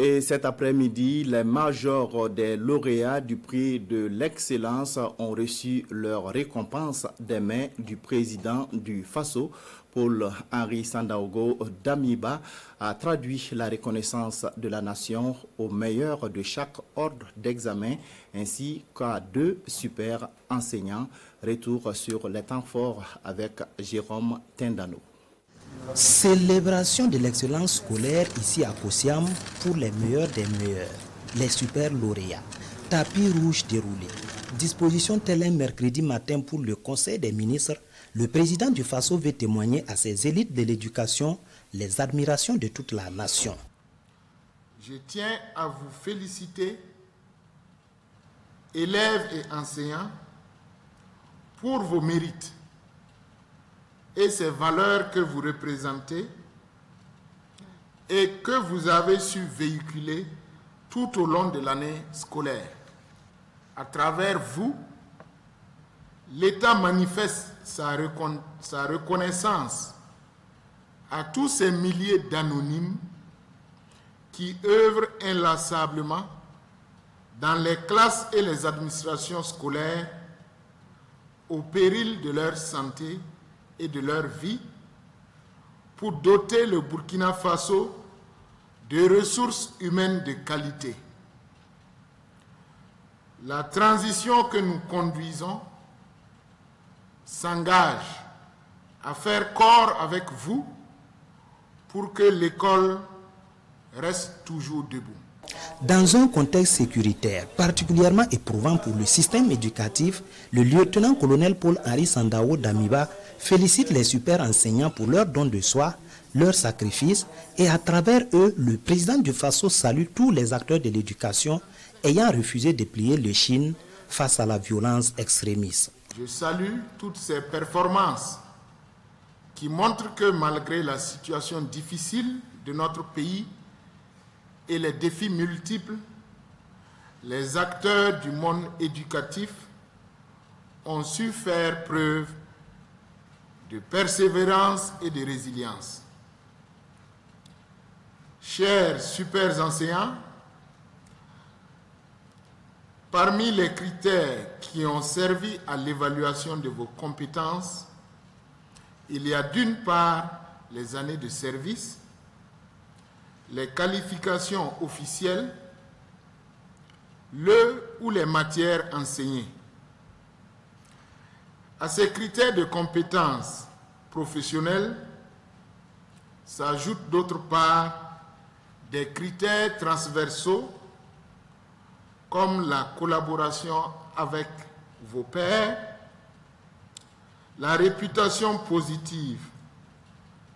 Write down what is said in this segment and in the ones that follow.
Et cet après-midi, les majors des lauréats du prix de l'excellence ont reçu leur récompense des mains du président du FASO, Paul-Henri Sandaogo Damiba, a traduit la reconnaissance de la nation aux meilleurs de chaque ordre d'examen ainsi qu'à 2 super enseignants. Retour sur les temps forts avec Jérôme Tindano. Célébration de l'excellence scolaire ici à Kosiam pour les meilleurs des meilleurs, les super lauréats. Tapis rouge déroulé. Disposition telle un mercredi matin pour le Conseil des ministres, le président du FASO veut témoigner à ses élites de l'éducation les admirations de toute la nation. Je tiens à vous féliciter, élèves et enseignants, pour vos mérites et ces valeurs que vous représentez et que vous avez su véhiculer tout au long de l'année scolaire. À travers vous, l'État manifeste sa reconnaissance à tous ces milliers d'anonymes qui œuvrent inlassablement dans les classes et les administrations scolaires au péril de leur santé et de leur vie pour doter le Burkina Faso de ressources humaines de qualité. La transition que nous conduisons s'engage à faire corps avec vous pour que l'école reste toujours debout. Dans un contexte sécuritaire particulièrement éprouvant pour le système éducatif, le lieutenant-colonel Paul-Henri Sandaogo Damiba félicite les super enseignants pour leur don de soi, leur sacrifice, et à travers eux, le président du FASO salue tous les acteurs de l'éducation ayant refusé de plier le chine face à la violence extrémiste. Je salue toutes ces performances qui montrent que malgré la situation difficile de notre pays et les défis multiples, les acteurs du monde éducatif ont su faire preuve de persévérance et de résilience. Chers super enseignants, parmi les critères qui ont servi à l'évaluation de vos compétences, il y a d'une part les années de service, les qualifications officielles, le ou les matières enseignées. À ces critères de compétences professionnelles s'ajoutent d'autre part des critères transversaux comme la collaboration avec vos pairs, la réputation positive,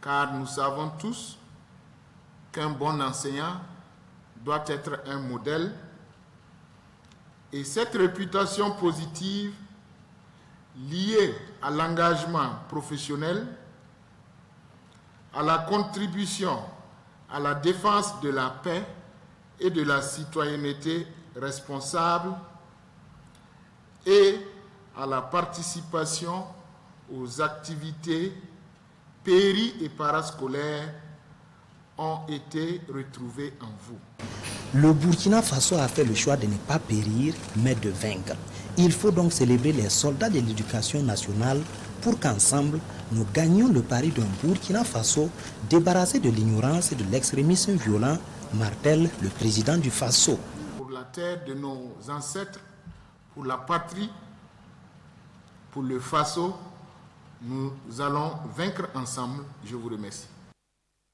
car nous savons tous qu'un bon enseignant doit être un modèle, et cette réputation positive liée à l'engagement professionnel, à la contribution à la défense de la paix et de la citoyenneté responsable et à la participation aux activités péri- et parascolaires ont été retrouvés en vous. Le Burkina Faso a fait le choix de ne pas périr, mais de vaincre. Il faut donc célébrer les soldats de l'éducation nationale pour qu'ensemble, nous gagnions le pari d'un Burkina Faso débarrassé de l'ignorance et de l'extrémisme violent, martèle le président du Faso. Pour la terre de nos ancêtres, pour la patrie, pour le Faso, nous allons vaincre ensemble. Je vous remercie.